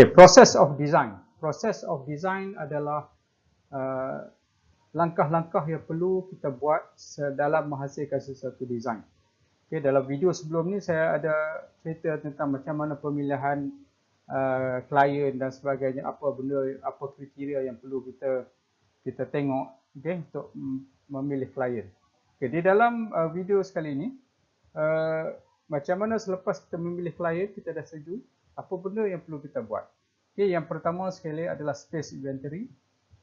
Okay, process of design. Process of design adalah langkah-langkah yang perlu kita buat dalam menghasilkan sesuatu design. Okay, dalam video sebelum ni saya ada cerita tentang macam mana pemilihan klien dan sebagainya, apa benda, apa kriteria yang perlu kita tengok, okay, untuk memilih klien. Okay, di dalam video sekali ini, macam mana selepas kita memilih klien, kita dah setuju, apa benda yang perlu kita buat. Okay, yang pertama sekali adalah space inventory.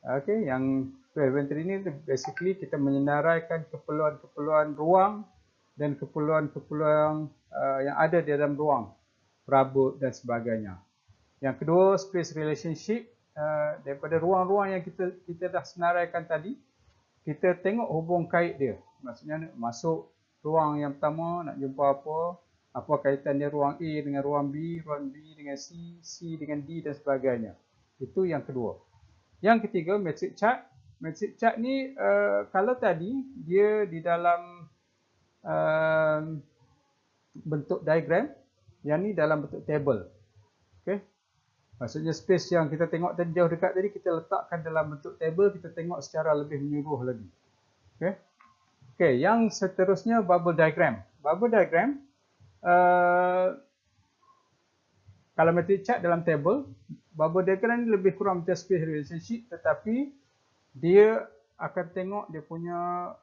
Okay, yang space inventory ini basically kita menyenaraikan keperluan-keperluan ruang dan keperluan-keperluan yang ada di dalam ruang, perabot dan sebagainya. Yang kedua, space relationship. Daripada ruang-ruang yang kita dah senaraikan tadi, kita tengok hubung kait dia. Maksudnya masuk ruang yang pertama nak jumpa apa kaitan dia ruang A dengan ruang B dengan C, C dengan D dan sebagainya. Itu yang kedua. Yang ketiga, matrix chart. Matrix chart ni kalau tadi dia di dalam bentuk diagram, yang ni dalam bentuk table. Okey. Maksudnya space yang kita tengok tadi jauh dekat tadi kita letakkan dalam bentuk table, kita tengok secara lebih menyeluruh lagi. Okey. Okey, yang seterusnya bubble diagram. Bubble diagram kalau matrix chart dalam table, bubble diagram ni lebih kurang macam space relationship, tetapi dia akan tengok dia punya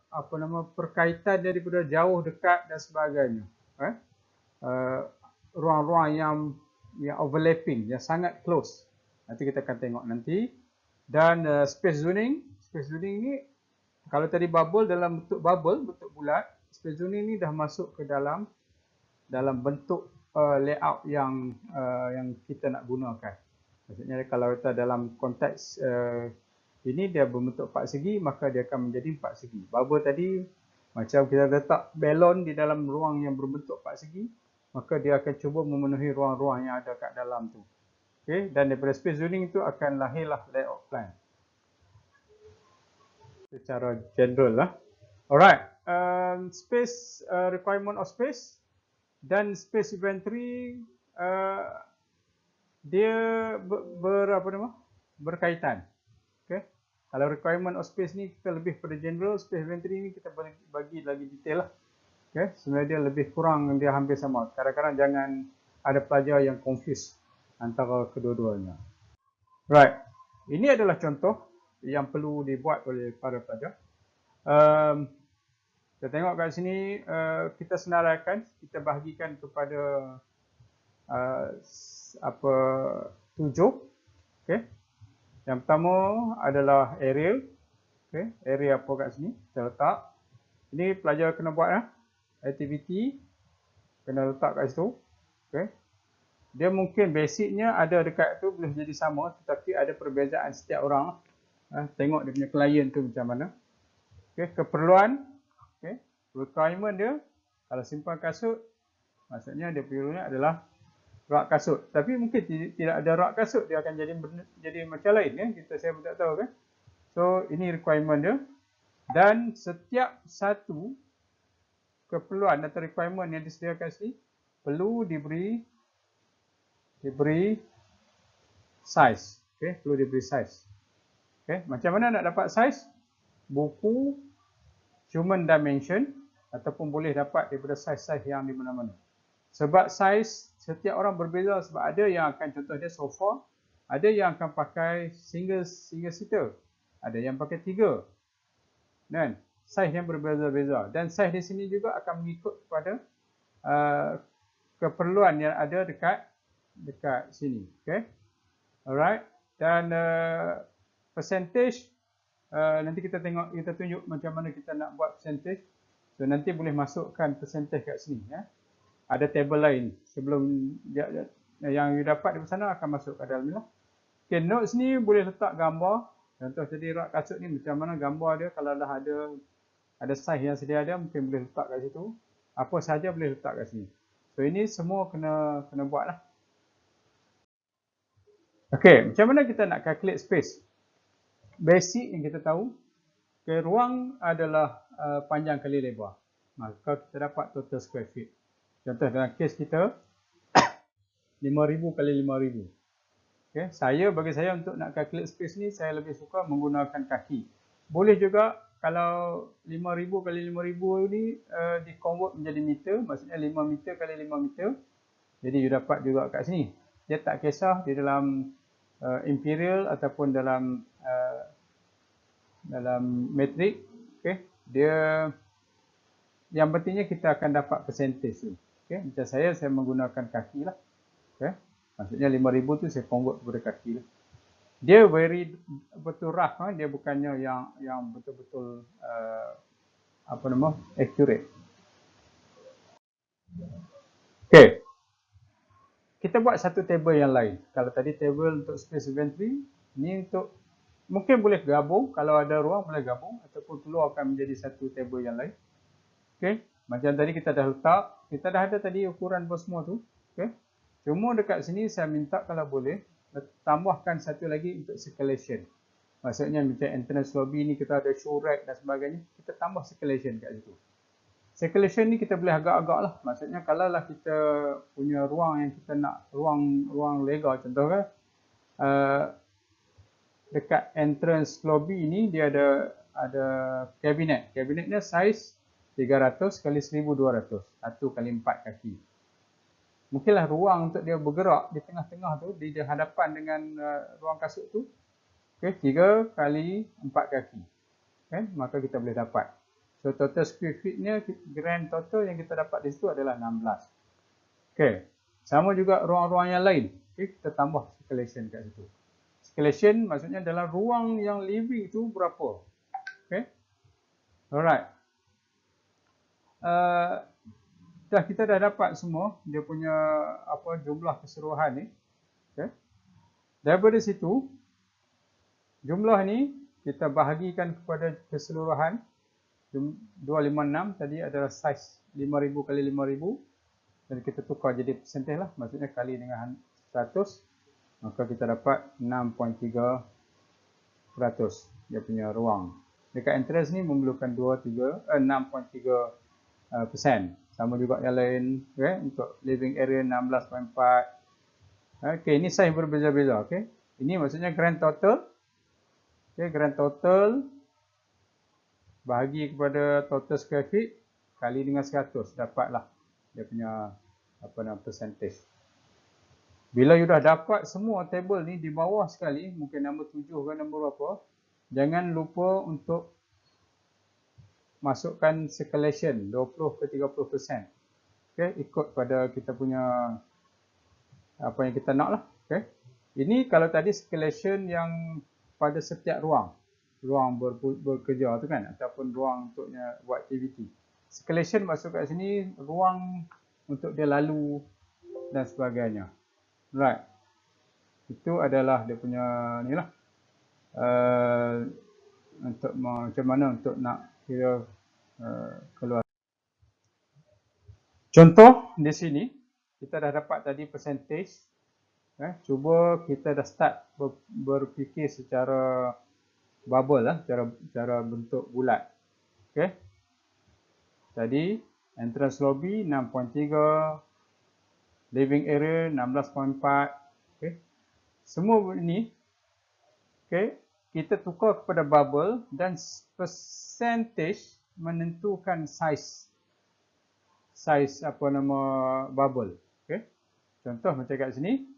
perkaitan daripada jauh, dekat dan sebagainya. Ruang-ruang yang overlapping, yang sangat close. Nanti kita akan tengok nanti. Dan space zoning ni kalau tadi bubble dalam bentuk bubble, bentuk bulat, space zoning ni dah masuk ke dalam bentuk layout yang kita nak gunakan. Maksudnya kalau kita dalam konteks ini dia berbentuk 4 segi, maka dia akan menjadi 4 segi. Bubble tadi macam kita letak balon di dalam ruang yang berbentuk 4 segi, maka dia akan cuba memenuhi ruang-ruang yang ada kat dalam tu. Okay? Dan daripada space zoning tu akan lahirlah layout plan. Secara general lah. Alright. Space, requirement of space dan space inventory dia berkaitan. Okay? Kalau requirement of space ni kita lebih pada general, space inventory ni kita bagi lagi detail lah. Okay? Sebenarnya dia lebih kurang, dia hampir sama. Kadang-kadang jangan ada pelajar yang confuse antara kedua-duanya. Right. Ini adalah contoh yang perlu dibuat oleh para pelajar. Kita tengok kat sini, kita senaraikan, kita bahagikan kepada 7. Okay. Yang pertama adalah area. Okay. Area apa kat sini, kita letak. Ini pelajar kena buat lah. Aktiviti kena letak kat situ. Okay. Dia mungkin basicnya ada dekat tu boleh jadi sama, tetapi ada perbezaan setiap orang. Tengok dia punya klien tu macam mana. Okay. Keperluan, okay. Requirement dia, kalau simpan kasut, maksudnya dia perlunya adalah rak kasut. Tapi mungkin tidak ada rak kasut, dia akan jadi macam lain, ya. Saya pun tak tahu, kan. So ini requirement dia. Dan setiap satu keperluan atau requirement yang disediakan sini perlu diberi size. Okay, perlu diberi size. Okay, macam mana nak dapat size? Buku human dimension ataupun boleh dapat daripada size-size yang di mana-mana. Sebab size setiap orang berbeza, sebab ada yang akan, contoh dia sofa, ada yang akan pakai single seater, ada yang pakai 3. Dan size yang berbeza-beza, dan size di sini juga akan mengikut kepada keperluan yang ada dekat sini. Okay, alright. Dan percentage, nanti kita tunjuk macam mana kita nak buat percentage. So nanti boleh masukkan percentage kat sini, ya. Ada table lain sebelum yang you dapat di sana akan masuk ke dalam ni lah. Okay, notes ni boleh letak gambar. Contoh tadi rak kasut ni macam mana gambar dia, kalau dah ada size yang sedia ada, mungkin boleh letak kat situ. Apa sahaja boleh letak kat sini. So ini semua kena buat lah. Okay, macam mana kita nak calculate space? Basic yang kita tahu, okay, ruang adalah panjang kali lebar. Maka kita dapat total square feet. Contoh dalam kes kita 5,000 kali 5,000. Okay. Bagi saya untuk nak calculate space ni, saya lebih suka menggunakan kaki. Boleh juga kalau 5,000 kali 5,000 ni di convert menjadi meter, maksudnya 5 meter kali 5 meter. Jadi you dapat juga kat sini. Dia tak kisah di dalam imperial ataupun dalam metrik. Okay. Dia yang pentingnya kita akan dapat percentage tu. Okay. Macam saya menggunakan kaki lah. Okay. Maksudnya 5,000 tu saya convert kepada kaki lah. Dia very betul rough, dia bukannya yang betul-betul accurate. Okay. Kita buat satu table yang lain. Kalau tadi table untuk space inventory, ni untuk mungkin boleh gabung, kalau ada ruang boleh gabung ataupun keluarkan menjadi satu table yang lain. Okay. Macam tadi kita dah letak, kita dah ada tadi ukuran semua tu. Okay. Cuma dekat sini saya minta kalau boleh tambahkan satu lagi untuk circulation. Maksudnya macam entrance lobby ni kita ada show rack dan sebagainya, kita tambah circulation kat situ. Circulation ni kita boleh agak-agak lah. Maksudnya kalau lah kita punya ruang yang kita nak, ruang legal contohnya, dekat entrance lobby ni dia ada kabinet. Kabinetnya size 300 kali 1,200, 1 kali 4 kaki. Mungkinlah ruang untuk dia bergerak di tengah-tengah tu, di hadapan dengan ruang kasut tu, okay, 3 kali 4 kaki. Okay, maka kita boleh dapat. So total square feet-nya, grand total yang kita dapat di situ adalah 16. Okay, sama juga ruang-ruang yang lain. Okay, kita tambah circulation kat situ. Circulation maksudnya dalam ruang yang living tu berapa. Okay, alright. Kita dah dapat semua dia punya jumlah keseluruhan ni. Okay. Daripada situ jumlah ni kita bahagikan kepada keseluruhan 256 tadi adalah saiz 5,000 kali 5,000 dan kita tukar jadi persentage lah, maksudnya kali dengan 100, maka kita dapat 6.3% dia punya ruang. Dekat entrance ni memerlukan 6.3%. Sama juga yang lain, okay? Untuk living area 16.4. Okay, ini saiz berbeza-beza. Okay? Ini maksudnya grand total. Okay, grand total bahagi kepada total square feet kali dengan 100, dapatlah dia punya percentage. Bila you dah dapat semua table ni di bawah sekali, mungkin nombor 7 ke nombor berapa, jangan lupa untuk masukkan circulation 20 ke 30%. Okay, ikut pada kita punya apa yang kita nak lah. Okay. Ini kalau tadi circulation yang pada setiap ruang bekerja tu kan, ataupun ruang untuknya buat aktiviti. Circulation masuk kat sini ruang untuk dia lalu dan sebagainya. Right. Itu adalah dia punya ni lah. Untuk macam mana untuk nak kira keluar. Contoh di sini kita dah dapat tadi percentage. Cuba kita dah start berfikir secara bubble lah, cara bentuk bulat. Okay. Tadi entrance lobby 6.3, living area 16.4. Okay. Semua ini, okay, kita tukar kepada bubble dan percentage menentukan saiz bubble. Okay. Contoh macam kat sini,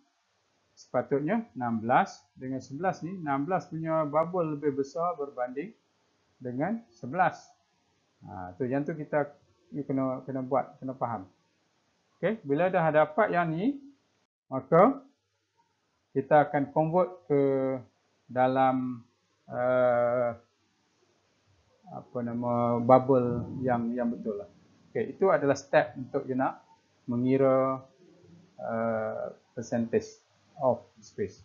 sepatutnya 16 dengan 11 ni, 16 punya bubble lebih besar berbanding dengan 11. Tu yang tu kita kena buat, kena faham. Okay. Bila dah dapat yang ni, maka kita akan convert ke dalam bubble yang betul lah. Okay, itu adalah step untuk you nak mengira percentage of space.